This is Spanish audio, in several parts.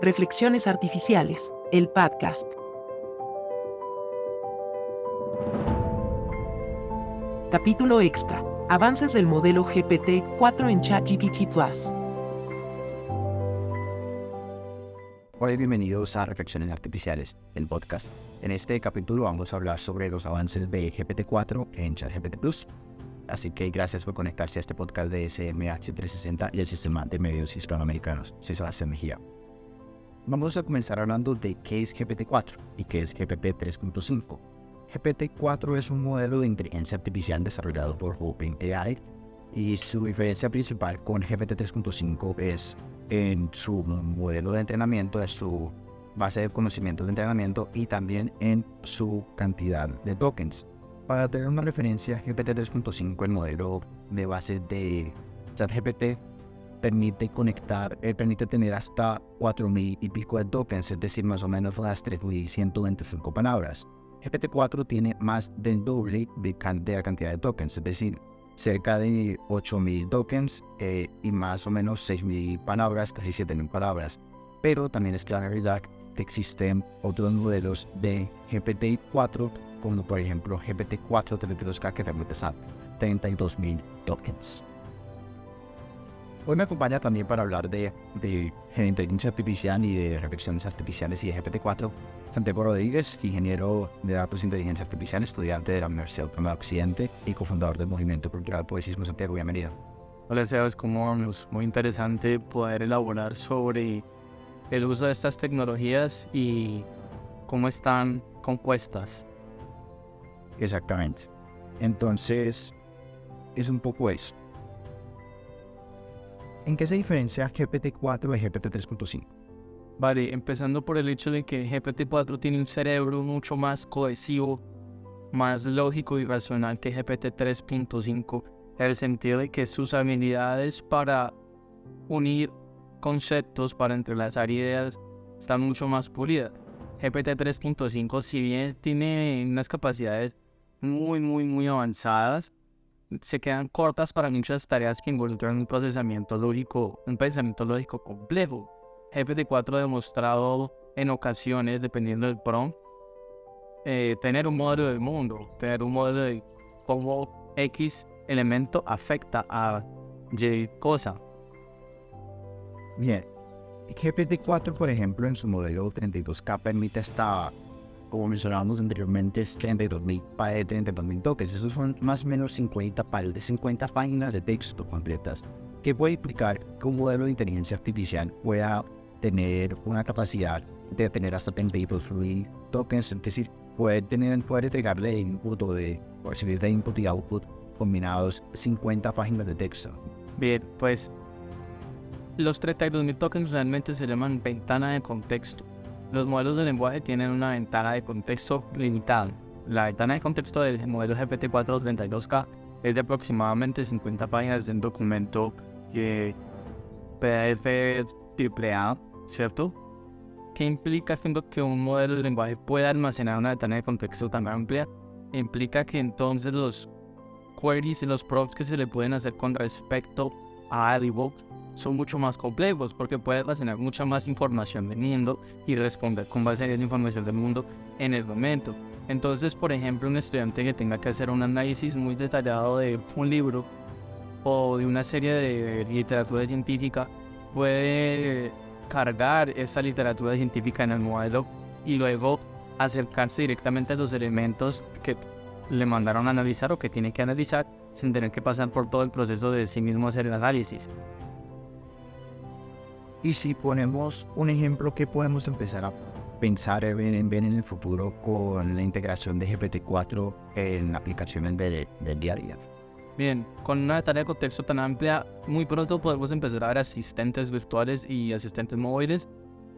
Reflexiones Artificiales, el podcast. Capítulo extra. Avances del modelo GPT-4 en ChatGPT Plus. Hola y bienvenidos a Reflexiones Artificiales, el podcast. En este capítulo vamos a hablar sobre los avances de GPT-4 en ChatGPT Plus. Así que gracias por conectarse a este podcast de SMH 360 y el Sistema de Medios Hispanoamericanos. Soy Sebastián Mejía. Vamos a comenzar hablando de qué es GPT-4 y qué es GPT 3.5. GPT-4 es un modelo de inteligencia artificial desarrollado por OpenAI y su diferencia principal con GPT 3.5 es en su modelo de entrenamiento, en su base de conocimientos de entrenamiento y también en su cantidad de tokens. Para tener una referencia, GPT 3.5, el modelo de base de ChatGPT, permite tener hasta 4.000 y pico de tokens, es decir, más o menos las 3.125 palabras. GPT-4 tiene más del doble de la cantidad de tokens, es decir, cerca de 8.000 tokens y más o menos 6.000 palabras, casi 7.000 palabras. Pero también es la realidad que existen otros modelos de GPT-4, como por ejemplo GPT-4 32K, que permite hasta 32.000 tokens. Hoy me acompaña también para hablar de inteligencia artificial y de reflexiones artificiales y de GPT-4 Santiago Rodríguez, ingeniero de datos e inteligencia artificial, estudiante de la Universidad Autónoma de Occidente y cofundador del Movimiento Cultural Poesismo. Santiago, bienvenido. Hola Sebas, ¿cómo vamos? Muy interesante poder elaborar sobre el uso de estas tecnologías y cómo están compuestas. Exactamente. Entonces, es un poco eso. ¿En qué se diferencia GPT-4 de GPT 3.5? Vale, empezando por el hecho de que GPT-4 tiene un cerebro mucho más cohesivo, más lógico y racional que GPT 3.5, en el sentido de que sus habilidades para unir conceptos, para entrelazar ideas, están mucho más pulidas. GPT 3.5, si bien tiene unas capacidades muy avanzadas, se quedan cortas para muchas tareas que involucran un pensamiento lógico complejo. GPT-4 ha demostrado en ocasiones, dependiendo del prompt, tener un modelo del mundo, tener un modelo de cómo X elemento afecta a Y cosa. Bien, GPT-4, por ejemplo, en su modelo 32K permite hasta, como mencionábamos anteriormente, 32.000 tokens. Esos son más o menos 50 páginas de texto completas, que puede implicar que un modelo de inteligencia artificial pueda tener una capacidad de tener hasta 32.000 tokens, es decir, puede entregarle de input o de recibir de input y output combinados 50 páginas de texto. Bien, pues los 32.000 tokens realmente se llaman ventana de contexto. Los modelos de lenguaje tienen una ventana de contexto limitada. La ventana de contexto del modelo GPT-4 32K es de aproximadamente 50 páginas de un documento PDF AAA, ¿cierto? ¿Qué implica haciendo que un modelo de lenguaje pueda almacenar una ventana de contexto tan amplia? Implica que entonces los queries y los prompts que se le pueden hacer con respecto a algo son mucho más complejos, porque puede almacenar mucha más información del mundo y responder con base a esa información del mundo en el momento. Entonces, por ejemplo, un estudiante que tenga que hacer un análisis muy detallado de un libro o de una serie de literatura científica puede cargar esa literatura científica en el modelo y luego acercarse directamente a los elementos que le mandaron a analizar o que tiene que analizar sin tener que pasar por todo el proceso de sí mismo hacer el análisis. Y si ponemos un ejemplo, ¿qué podemos empezar a pensar ver en el futuro con la integración de GPT-4 en aplicaciones del día a día? Bien, con una tarea de contexto tan amplia, muy pronto podemos empezar a ver asistentes virtuales y asistentes móviles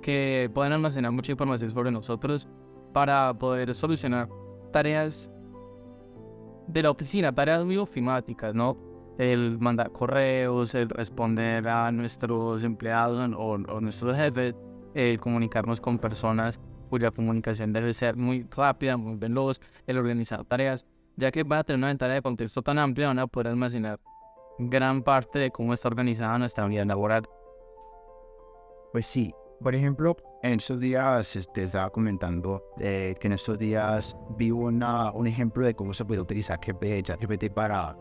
que pueden almacenar mucha información sobre nosotros para poder solucionar tareas de la oficina, tareas muy ofimáticas, ¿no? El mandar correos, el responder a nuestros empleados o nuestros jefes, el comunicarnos con personas cuya comunicación debe ser muy rápida, muy veloz, el organizar tareas, ya que van a tener una ventana de contexto tan amplia, van a poder almacenar gran parte de cómo está organizada nuestra vida laboral. Pues sí, Por ejemplo, en estos días te estaba comentando que en estos días vi un ejemplo de cómo se puede utilizar ChatGPT para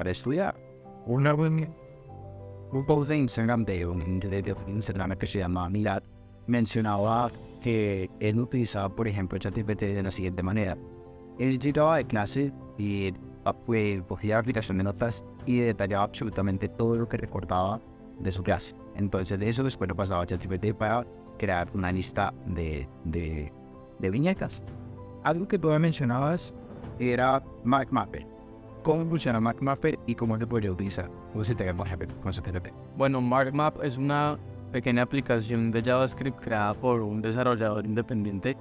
estudiar. Un post de Instagram de un Instagram que se llama Milad mencionaba que él utilizaba, por ejemplo, ChatGPT de la siguiente manera. Él llegaba de clase y pues, cogía la aplicación de notas y detallaba absolutamente todo lo que recordaba de su clase. Entonces de eso después lo pasaba a ChatGPT para crear una lista de viñetas. Algo que tú me mencionabas era MapMapper. ¿Cómo funciona MapMapper y cómo se podría utilizar? ¿Cómo se te con ChatGPT? Bueno, MarkMap es una pequeña aplicación de JavaScript creada por un desarrollador independiente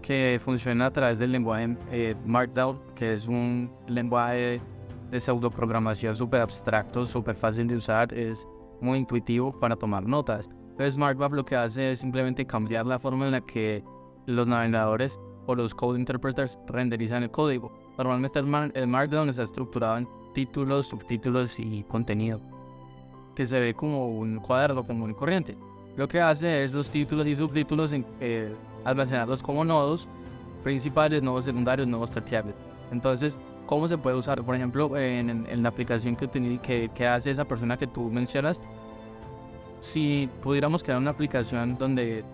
que funciona a través del lenguaje Markdown, que es un lenguaje de pseudoprogramación súper abstracto, súper fácil de usar, es muy intuitivo para tomar notas. Entonces MarkMap lo que hace es simplemente cambiar la forma en la que los navegadores o los code interpreters renderizan el código. Normalmente el Markdown está estructurado en títulos, subtítulos y contenido, que se ve como un cuaderno común y corriente. Lo que hace es los títulos y subtítulos almacenarlos como nodos principales, nodos secundarios, nodos terciarios. Entonces, ¿cómo se puede usar? Por ejemplo, en la aplicación que hace esa persona que tú mencionas, si pudiéramos crear una aplicación donde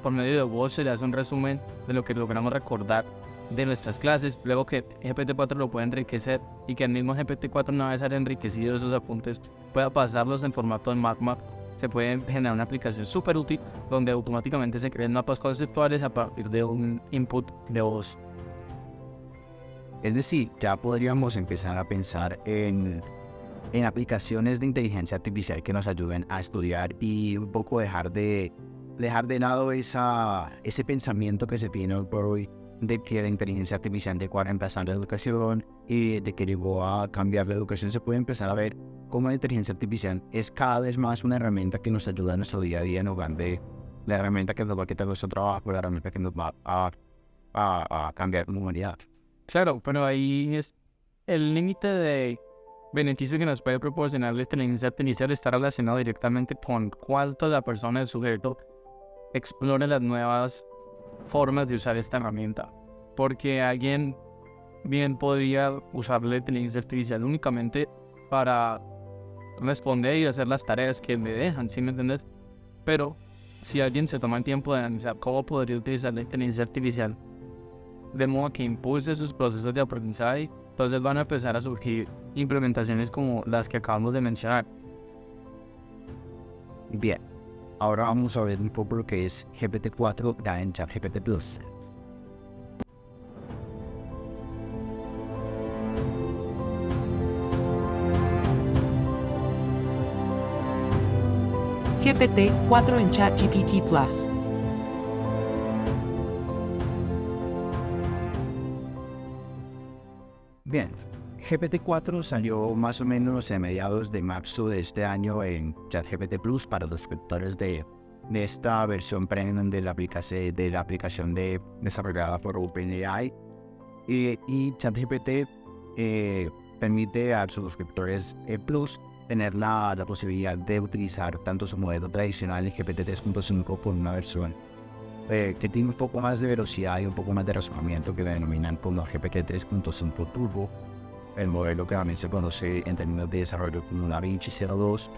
por medio de voz se le hace un resumen de lo que logramos recordar de nuestras clases, luego que GPT-4 lo pueda enriquecer y que el mismo GPT-4, una vez haya enriquecido esos apuntes, pueda pasarlos en formato de MapMap, se puede generar una aplicación súper útil donde automáticamente se creen mapas conceptuales a partir de un input de voz. Es decir, ya podríamos empezar a pensar en aplicaciones de inteligencia artificial que nos ayuden a estudiar y un poco dejar de lado ese pensamiento que se tiene hoy por hoy de que la inteligencia artificial llegó a reemplazar la educación y de que llegó a cambiar la educación. Se puede empezar a ver cómo la inteligencia artificial es cada vez más una herramienta que nos ayuda en nuestro día a día en lugar de la herramienta que nos va a quitar nuestro trabajo, la herramienta que nos va a cambiar la humanidad. Claro, pero ahí es el límite de beneficio que nos puede proporcionar la inteligencia artificial, está relacionado directamente con cuánto la persona, el sujeto, explore las nuevas formas de usar esta herramienta. Porque alguien bien podría usar la inteligencia artificial únicamente para responder y hacer las tareas que me dejan, ¿sí me entiendes? Pero si alguien se toma el tiempo de analizar cómo podría utilizar la inteligencia artificial de modo que impulse sus procesos de aprendizaje, entonces van a empezar a surgir implementaciones como las que acabamos de mencionar. Bien, ahora vamos a ver un poco lo que es GPT-4 ya en ChatGPT Plus. GPT-4 en ChatGPT Plus. Bien, GPT-4 salió más o menos a mediados de marzo de este año en ChatGPT Plus para los suscriptores de esta versión premium de la aplicación desarrollada por OpenAI. Y ChatGPT permite a sus suscriptores Plus tener la posibilidad de utilizar tanto su modelo tradicional GPT 3.5 por una versión que tiene un poco más de velocidad y un poco más de razonamiento, que denominan como GPT 3.5 Turbo, el modelo que también se conoce en términos de desarrollo como DaVinci 02,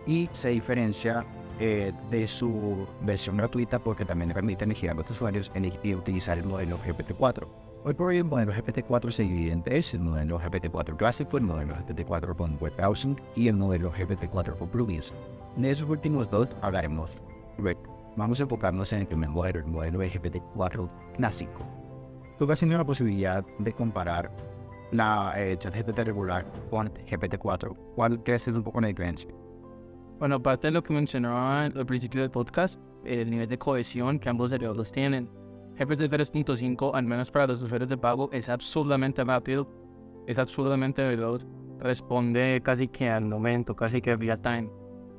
y se diferencia de su versión gratuita porque también le permite elegir a los usuarios elegir utilizar el modelo GPT-4. Hoy por hoy el modelo GPT-4 se divide en tres: el modelo GPT-4 Classic, el modelo GPT-4 con Web Browsing y el modelo GPT-4 con Plugins. De esos últimos dos hablaremos. Vamos a enfocarnos en el primer modelo, el modelo GPT-4 clásico. Tú has tenido la posibilidad de comparar la ChatGPT regular con GPT-4. ¿Cuál crees es un poco la diferencia? Bueno, aparte de lo que mencionaba al principio del podcast, el nivel de cohesión que ambos servidores tienen, GPT 3.5, al menos para los usuarios de pago, es absurdamente rápido, es absurdamente veloz, responde casi que al momento, casi que real time.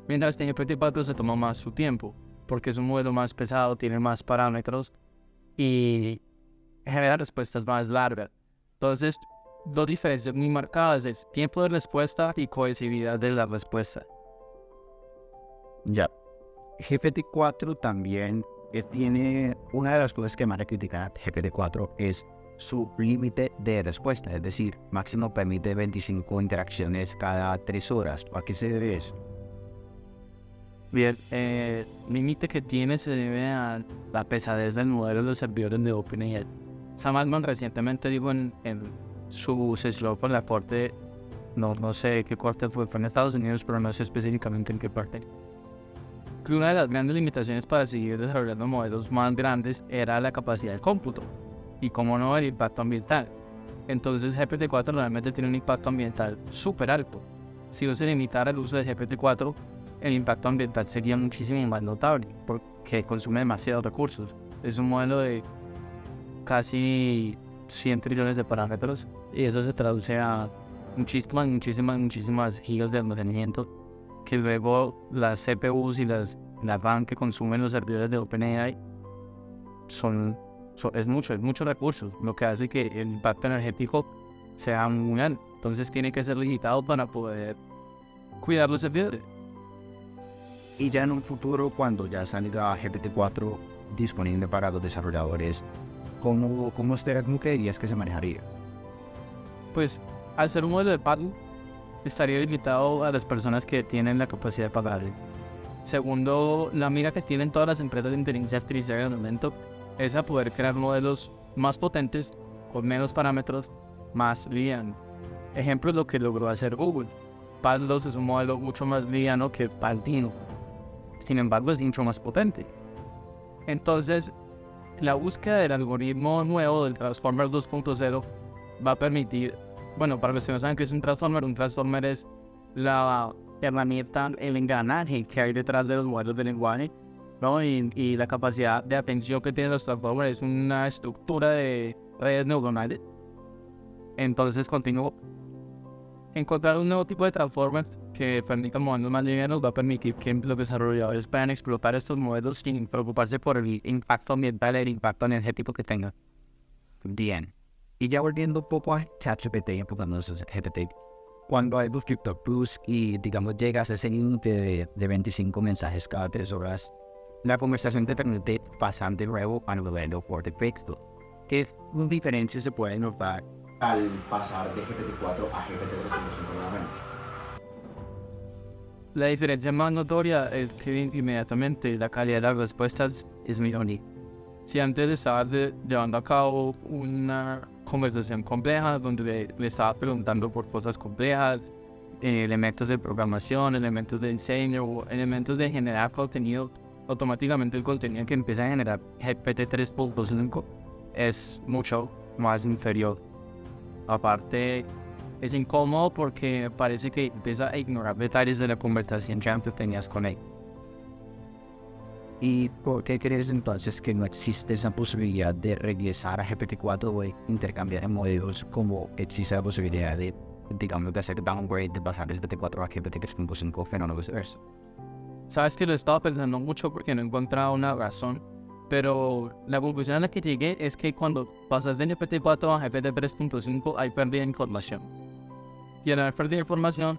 Mientras que GPT-4 se toma más su tiempo, porque es un modelo más pesado, tiene más parámetros y genera respuestas más largas. Entonces, dos diferencias muy marcadas es tiempo de respuesta y cohesividad de la respuesta. Ya. GPT-4 también tiene una de las cosas que más le critican a GPT-4 es su límite de respuesta, es decir, máximo permite 25 interacciones cada 3 horas. ¿A qué se debe eso? Bien, el límite que tiene se debe a la pesadez del modelo de los servidores de OpenAI. Sam Altman recientemente dijo en su sesión con la corte, no sé qué corte fue en Estados Unidos, pero no sé específicamente en qué parte, que una de las grandes limitaciones para seguir desarrollando modelos más grandes era la capacidad de cómputo y, como no, el impacto ambiental. Entonces GPT-4 realmente tiene un impacto ambiental súper alto. Si no se limitara el uso de GPT-4, el impacto ambiental sería muchísimo más notable porque consume demasiados recursos. Es un modelo de casi 100 trillones de parámetros y eso se traduce a muchísimas gigas de almacenamiento que luego las CPUs y la RAM que consumen los servidores de OpenAI es mucho recursos, lo que hace que el impacto energético sea muy alto. Entonces tiene que ser limitado para poder cuidar los servidores. Y ya en un futuro, cuando ya salga GPT-4 disponible para los desarrolladores, ¿cómo creerías que se manejaría? Pues al ser un modelo de pago, estaría limitado a las personas que tienen la capacidad de pagar. Segundo, la mira que tienen todas las empresas de inteligencia artificial en el momento es a poder crear modelos más potentes, con menos parámetros, más livianos. Ejemplo es lo que logró hacer Google. PAL 2 es un modelo mucho más liviano que PAL 1. Sin embargo, es mucho más potente. Entonces, la búsqueda del algoritmo nuevo del Transformer 2.0 va a permitir, bueno, para los que no saben qué es un Transformer es la herramienta, el engranaje que hay detrás de los modelos de lenguaje, ¿no? Y la capacidad de atención que tienen los Transformers es una estructura de redes neuronales. Entonces, continúo. Encontrar un nuevo tipo de Transformers que permita modelos más livianos va a permitir que los desarrolladores puedan explotar estos modelos sin preocuparse por el impacto ambiental y el impacto energético que tengan. Bien. Y ya volviendo un poco a ChatGPT, enfocándonos en GPT, cuando hay TikTok Plus y, digamos, llegas a ese límite de 25 mensajes cada 3 horas, la conversación te permite pasar de nuevo al modelo por defecto. ¿Qué diferencias se pueden notar al pasar de GPT-4 a GPT-3.5 nuevamente? La diferencia más notoria es que inmediatamente la calidad de las respuestas es menor. Si antes estabas llevando a cabo una conversación compleja donde le estabas preguntando por cosas complejas, elementos de programación, elementos de diseño o elementos de generar contenido, automáticamente el contenido que empieza a generar GPT 3.5 es mucho más inferior. Aparte, es incómodo porque parece que empieza a ignorar detalles de la conversación que antes tenías con él. ¿Y por qué crees entonces que no existe esa posibilidad de regresar a GPT-4 o de intercambiar en modelos, como existe la posibilidad de, digamos, de hacer downgrade, de pasar de GPT-4 a GPT-3.5, fenómeno viceversa? Sabes que lo estaba pensando mucho porque no he encontrado una razón, pero la conclusión a la que llegué es que cuando pasas de GPT-4 a GPT-3.5 hay pérdida de información. Y al haber perdido información,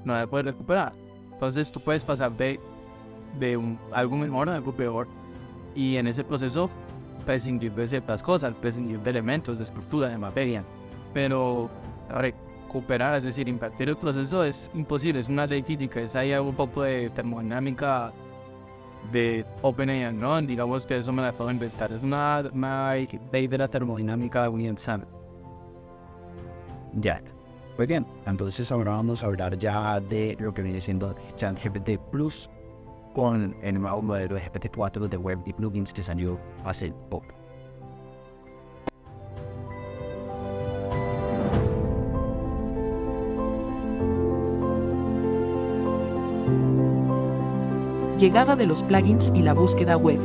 no la puedes recuperar. Entonces tú puedes pasar de algo mejor a algo peor. Y en ese proceso prescindir de ciertas cosas, prescindir de elementos, de estructura, de materia. Pero recuperar, es decir, invertir el proceso es imposible, es una ley física, es ahí un poco de termodinámica de OpenAI, ¿no? Digamos que eso me la puedo inventar, es una ley de la termodinámica universal. Ya. Muy bien, entonces ahora vamos a hablar ya de lo que viene siendo ChatGPT Plus con el nuevo modelo de GPT-4 de web y plugins que salió hace poco. Llegada de los plugins y la búsqueda web.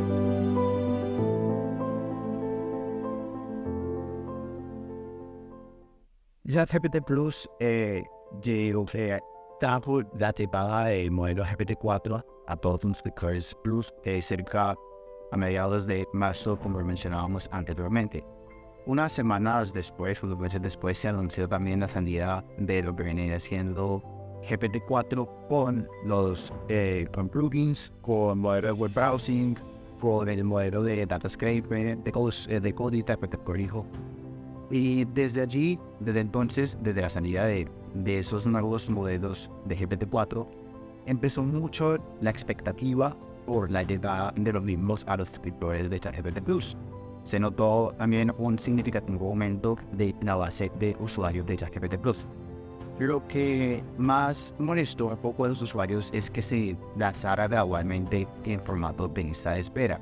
ChatGPT Plus llegó la temporada del modelo GPT-4 a todos los speakers Plus cerca a mediados de marzo, como mencionábamos anteriormente. Unas semanas después, unos meses después, se anunció también la salida de lo que viene siendo GPT-4 con los con plugins, con modelo de web browsing, con el modelo de data scraper, de code interpreter, corrijo. Y desde allí, desde entonces, desde la salida de esos nuevos modelos de GPT-4, empezó mucho la expectativa por la llegada de los mismos a los suscriptores de ChatGPT Plus. Se notó también un significativo aumento de la base de usuarios de ChatGPT Plus. Lo que más molestó a poco a los usuarios es que se lanzara gradualmente en formato de lista de espera.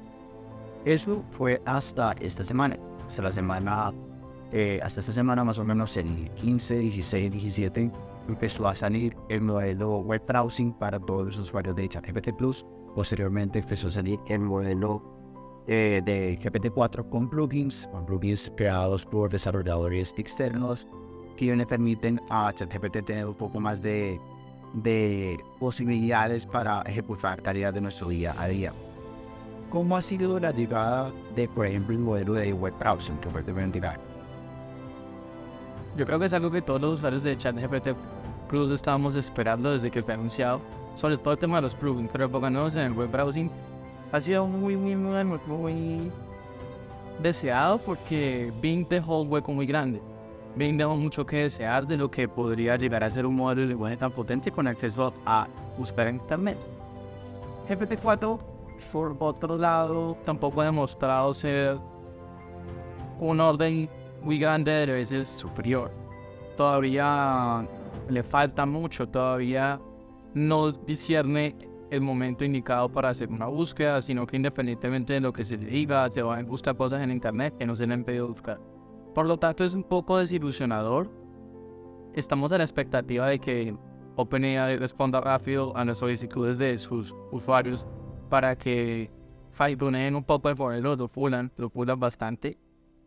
Eso fue hasta esta semana. Hasta esta semana, más o menos el 15, 16, 17, empezó a salir el modelo web browsing para todos los usuarios de ChatGPT Plus. Posteriormente empezó a salir el modelo de GPT-4 con plugins creados por desarrolladores externos que le permiten a ChatGPT tener un poco más de posibilidades para ejecutar tareas de nuestro día a día. ¿Cómo ha sido la llegada de, por ejemplo, el modelo de web browsing que fue mencionar? Yo creo que es algo que todos los usuarios de ChatGPT Plus estábamos esperando desde que fue anunciado, sobre todo el tema de los plugins, pero enfocándonos en el web browsing, ha sido muy deseado porque Bing dejó un hueco muy grande. Bing dejó mucho que desear de lo que podría llegar a ser un modelo de lenguaje tan potente con acceso a buscar en internet. GPT-4, por otro lado, tampoco ha demostrado ser un orden muy grande de veces superior. Todavía le falta mucho, todavía no discierne el momento indicado para hacer una búsqueda, sino que independientemente de lo que se le diga, se van a buscar cosas en internet que no se le han pedido buscar. Por lo tanto, es un poco desilusionador. Estamos a la expectativa de que OpenAI responda rápido a las solicitudes de sus usuarios para que fine-tuneen un poco el modelo, lo pulan bastante.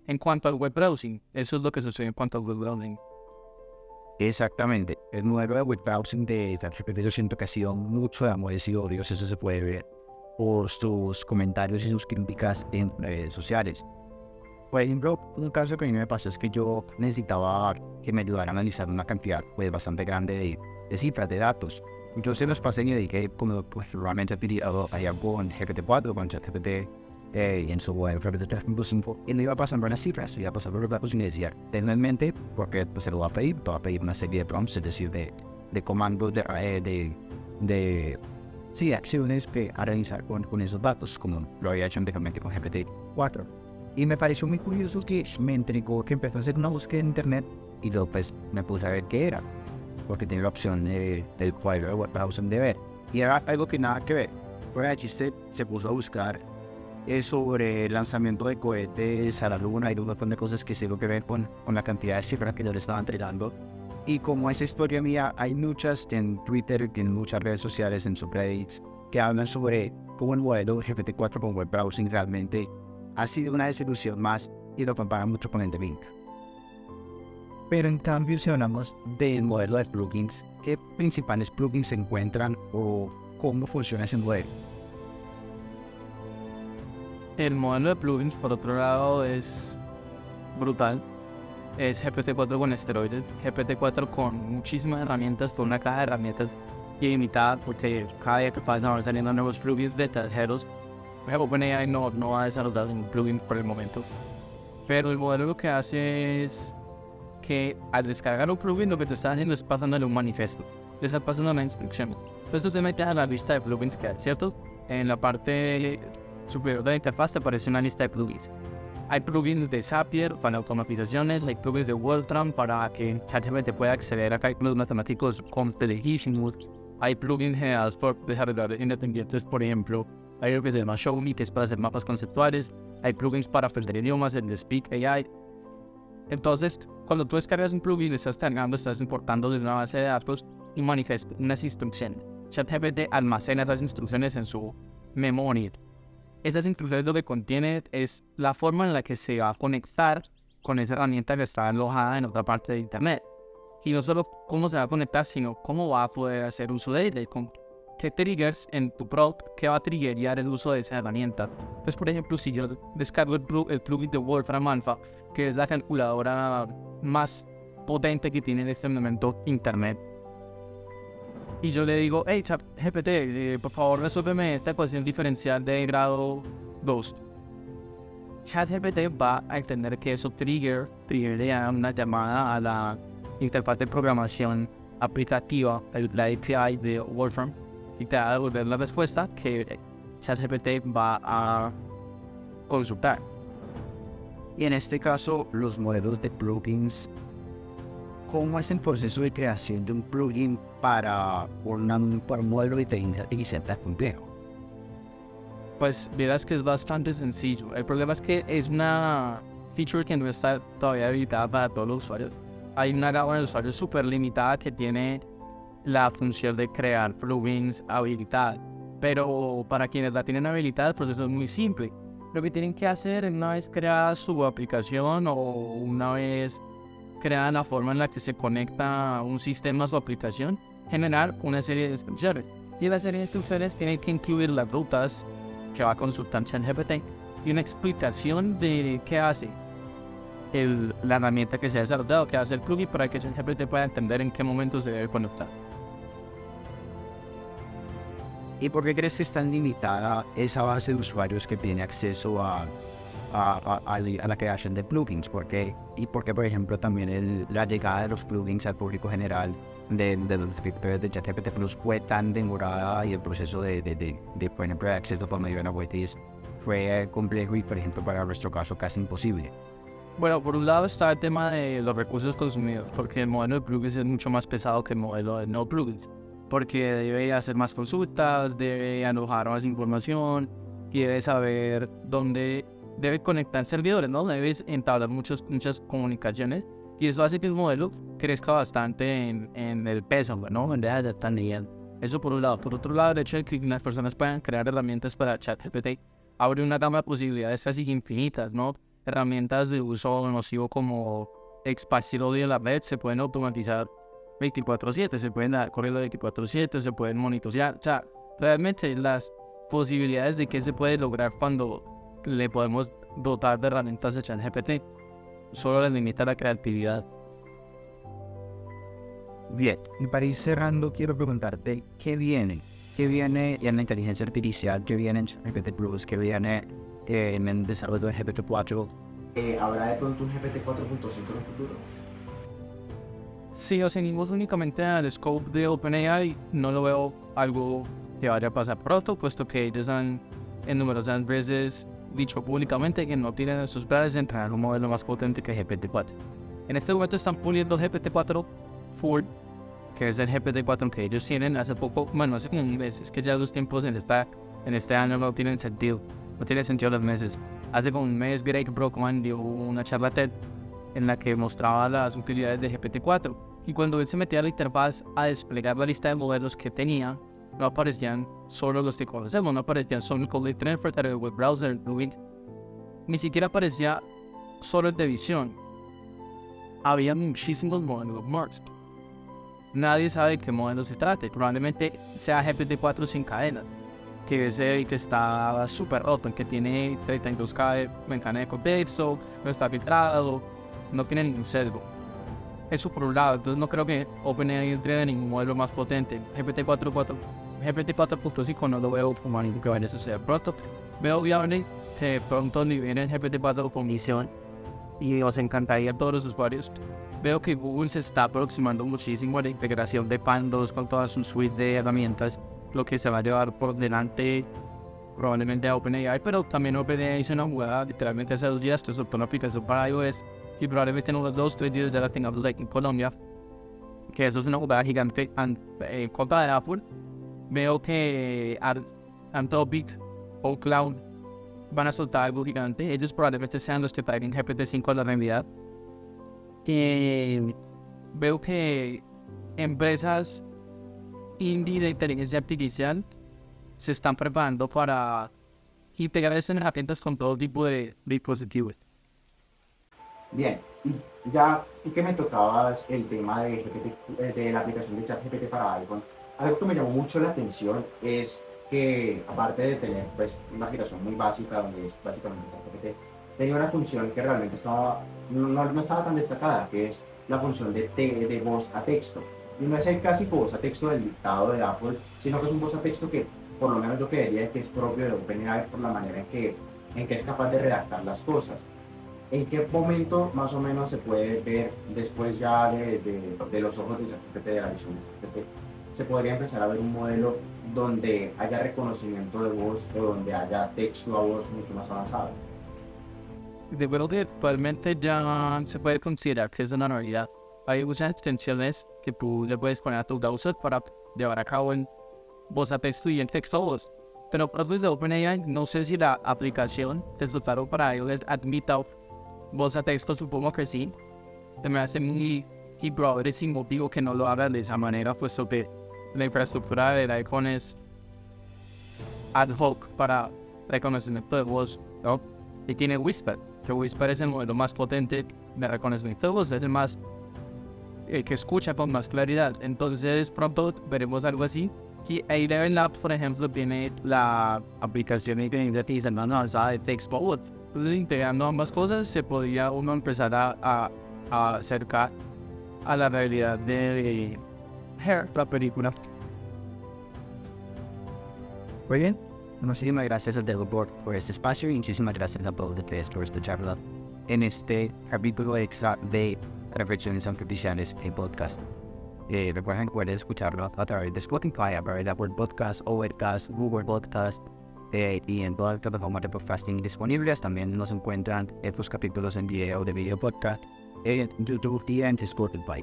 En cuanto al web browsing, eso es lo que sucede en cuanto al web browsing. Exactamente. El modelo de web browsing de ChatGPT yo siento que ha sido mucho de amores y odios. Eso se puede ver por sus comentarios y sus críticas en redes sociales. Por ejemplo, un caso que a mí me pasó es que yo necesitaba que me ayudara a analizar una cantidad bastante grande de cifras, de datos. Yo se los pasé y dediqué, como pues, realmente allá con GPT-4, con ChatGPT, y en su web GPT 3.5, y le iba pasando las cifras, le iba pasando los datos y le decía, tenlo en mente, porque pues, se lo va a pedir, te va a pedir una serie de prompts, es decir, de comandos, de acciones que a realizar con esos datos, como lo había hecho anteriormente con GPT-4. Y me pareció muy curioso que me entregó que empezó a hacer una búsqueda en internet y yo pues me puse a ver qué era, porque tenía la opción del cuadro de web browsing de ver, y era algo que nada que ver. Fuera de chiste, se puso a buscar sobre el lanzamiento de cohetes a la luna y un montón de cosas que tienen que ver con la cantidad de cifras que yo le estaba entregando. Y como esa historia mía, hay muchas en Twitter, en muchas redes sociales, en subreddits, que hablan sobre cómo el modelo GPT-4 con web browsing realmente ha sido una desilusión más y lo comparan mucho con el de Bing. Pero en cambio, si hablamos del modelo de plugins, ¿qué principales plugins se encuentran o cómo funciona ese modelo? El modelo de plugins, por otro lado, es brutal. Es GPT-4 con esteroides, GPT-4 con muchísimas herramientas, con una caja de herramientas ilimitada, porque cada día que pasa van saliendo nuevos plugins de terceros. OpenAI no va a desarrollar un plugin por el momento, pero el modelo lo que hace es que al descargar un plugin lo que te está haciendo es pasándole un manifiesto, le está pasando las instrucciones. Entonces se mete a la lista de plugins que hay, ¿cierto? En la parte superior de la interfaz te aparece una lista de plugins. Hay plugins de Zapier para automatizaciones, hay plugins de Wordtram para que ChatGPT pueda acceder a cálculos matemáticos legítimos. Hay plugins generados por desarrolladores independientes, por ejemplo, hay algo que se llama Show.me, que es para hacer mapas conceptuales. Hay plugins para aprender idiomas, el de Speak AI. Entonces, cuando tú descargas un plugin, estás cargando, estás importando desde una base de datos y manifiesta unas instrucciones. ChatGPT almacena esas instrucciones en su memoria. Esas instrucciones lo que contiene es la forma en la que se va a conectar con esa herramienta que está alojada en otra parte de internet. Y no solo cómo se va a conectar, sino cómo va a poder hacer uso de ella, con qué triggers en tu prompt que va a triggerar el uso de esa herramienta. Entonces, por ejemplo, si yo descargo el plugin de Wolfram Alpha, que es la calculadora más potente que tiene en este momento internet, y yo le digo, hey ChatGPT, por favor resuélveme esta ecuación diferencial de grado 2. ChatGPT va a entender que eso triggerea una llamada a la interfaz de programación aplicativa, la API de Wolfram, y te va a devolver la respuesta que ChatGPT va a consultar. Y en este caso, los modelos de plugins, ¿cómo es el proceso de creación de un plugin para un modelo de inteligencia artificial tan complejo? Pues verás que es bastante sencillo. El problema es que es una feature que no está todavía habilitada para todos los usuarios. Hay una gama de usuarios súper limitada que tiene la función de crear plugins habilitada. Pero para quienes la tienen habilitada, el proceso es muy simple. Lo que tienen que hacer una vez creada su aplicación o una vez creada la forma en la que se conecta un sistema a su aplicación, generar una serie de instrucciones. Y la serie de instrucciones tiene que incluir las rutas que va a consultar ChatGPT y una explicación de qué hace la herramienta que se ha desarrollado, qué hace el plugin para que ChatGPT pueda entender en qué momento se debe conectar. ¿Y por qué crees que es tan limitada esa base de usuarios que tiene acceso a la creación de plugins? ¿Por qué, por ejemplo, también la llegada de los plugins al público general de los suscriptores de ChatGPT Plus fue tan demorada y el proceso por ejemplo, de acceso por medio de la waitlist fue complejo y, por ejemplo, para nuestro caso casi imposible? Bueno, por un lado está el tema de los recursos consumidos, porque el modelo de plugins es mucho más pesado que el modelo de no plugins, porque debe hacer más consultas, debe alojar más información y debe saber dónde debe conectar servidores, ¿no? Debes entablar muchas comunicaciones y eso hace que el modelo crezca bastante en el peso, ¿no? En dejar de estar nivel. Eso por un lado. Por otro lado, el hecho de que las personas puedan crear herramientas para ChatGPT abre una gama de posibilidades casi infinitas, ¿no? Herramientas de uso nocivo como esparcir odio en la red se pueden automatizar 24/7, se pueden dar corriendo 24/7, se pueden monitorear. O sea, realmente las posibilidades de qué se puede lograr cuando le podemos dotar de herramientas de ChatGPT solo les limita la creatividad. Bien, y para ir cerrando, quiero preguntarte, ¿qué viene? ¿Qué viene en la inteligencia artificial? ¿Qué viene en GPT Plus? ¿Qué viene en el desarrollo de GPT-4? ¿Habrá de pronto un GPT-4.5 en el futuro? Si nos seguimos únicamente al scope de OpenAI, no lo veo algo que vaya a pasar pronto, puesto que ellos han en numerosas veces dicho públicamente que no tienen en sus planes de entrenar un modelo más potente que GPT-4. En este momento están puliendo GPT-4 Full, que es el GPT-4 que ellos tienen hace poco, bueno, hace como un mes, es que ya los tiempos en este año no tienen sentido, no tienen sentido los meses. Hace como un mes Greg Brockman dio una charla TED en la que mostraba las utilidades de GPT-4 y cuando él se metía a la interfaz a desplegar la lista de modelos que tenía, no aparecían solo los que conocemos, no aparecían solo el College Transfer, el web browser, ni siquiera aparecía solo el de visión. Había muchísimos modelos Mars. Nadie sabe de qué modelo se trata. Probablemente sea GPT-4 sin cadena, que es el que está súper roto, en que tiene 32K en cadena de contexto, no está filtrado, no tiene ningún sesgo. Eso por un lado. Entonces no creo que OpenAI entrene ningún modelo más potente. GPT-4.5 no lo veo como algo que vaya a suceder pronto. Veo viable que pronto liberen GPT-4 con misión y nos encantaría a todos los usuarios. Veo que Google se está aproximando muchísimo a la integración de Pandas con toda su suite de herramientas, lo que se va a llevar por delante probablemente a OpenAI, pero también OpenAI hizo una jugada literalmente hace 2 días que soltó una aplicación para iOS y probablemente en unos 2-3 días ya la tengamos aquí en Colombia, que eso es una jugada gigante en contra de Apple. Veo que Anthropic o Cloud van a soltar algo gigante. Ellos probablemente sean los que traigan GPT-5 a la realidad. Veo que empresas indie de inteligencia artificial se están preparando para integrar esas herramientas con todo tipo de dispositivos. Bien, ya que me tocabas el tema de la aplicación de ChatGPT para iPhone, algo que me llamó mucho la atención es que, aparte de tener pues, una aplicación muy básica, donde es básicamente ChatGPT, tenía una función que realmente no estaba tan destacada, que es la función de voz a texto. Y no es el clásico voz a texto del dictado de Apple, sino que es un voz a texto que por lo menos yo creería que es propio de OpenAI por la manera en que es capaz de redactar las cosas. ¿En qué momento más o menos se puede ver después ya de los ojos de ChatGPT, de la visión de ChatGPT, se podría empezar a ver un modelo donde haya reconocimiento de voz o donde haya texto a voz mucho más avanzado? De verdad que actualmente ya se puede considerar que es una realidad. Hay muchas extensiones que tú le puedes poner a tu browser para llevar a cabo en voz a texto y en texto a voz. Pero por de OpenAI, no sé si la aplicación que se usaron para iOS admita voz a texto, supongo que sí. Se me hace muy probable sin motivo que no lo hagan de esa manera, puesto que la infraestructura del iPhone es ad hoc para reconocimiento de voz, ¿no? Y tiene Whisper, que Whisper es el modelo más potente de reconocimiento de voz, es el más que escucha con más claridad. Entonces pronto veremos algo así. Y A11 Labs, por ejemplo, tiene la aplicación de inteligencia avanzada de texto a voz. Entonces, integrando ambas cosas, se podría uno empezar a acercar a la realidad de Her, la película. Muy bien. Muchísimas gracias a Diego por este espacio y muchísimas gracias a todos ustedes por esta charla en este capítulo extra de Reflexiones Artificiales en podcast. Recuerden que pueden escucharlo a través de Spotify, a través de Apple Podcast, Overcast, Google Podcast y en todas las plataformas de podcasting disponibles. También nos encuentran estos capítulos en video de video podcast en YouTube y en Spotify.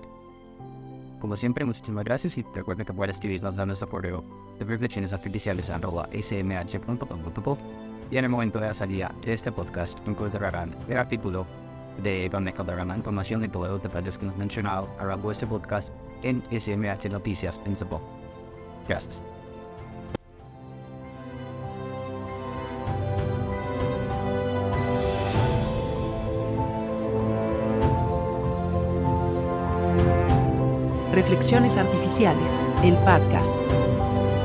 Como siempre, muchísimas gracias y recuerden que pueden escribirnos a nuestro correo de reflexionesartificiales@smh.com. Y en el momento de la salida de este podcast encontrarán el artículo de donde encontrarán la información y todos los detalles que nos mencionado a lo largo de este podcast en SMH Noticias en Zapó. Gracias. Reflexiones Artificiales, el podcast.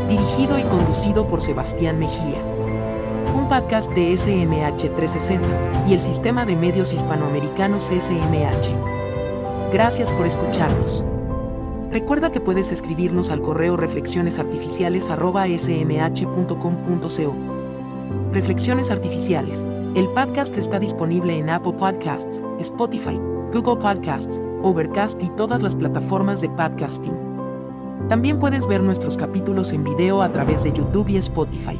Dirigido y conducido por Sebastián Mejía. Un podcast de SMH 360 y el Sistema de Medios Hispanoamericanos SMH. Gracias por escucharnos. Recuerda que puedes escribirnos al correo reflexionesartificiales@smh.com.co. Reflexiones Artificiales, el podcast está disponible en Apple Podcasts, Spotify, Google Podcasts, Overcast y todas las plataformas de podcasting. También puedes ver nuestros capítulos en video a través de YouTube y Spotify.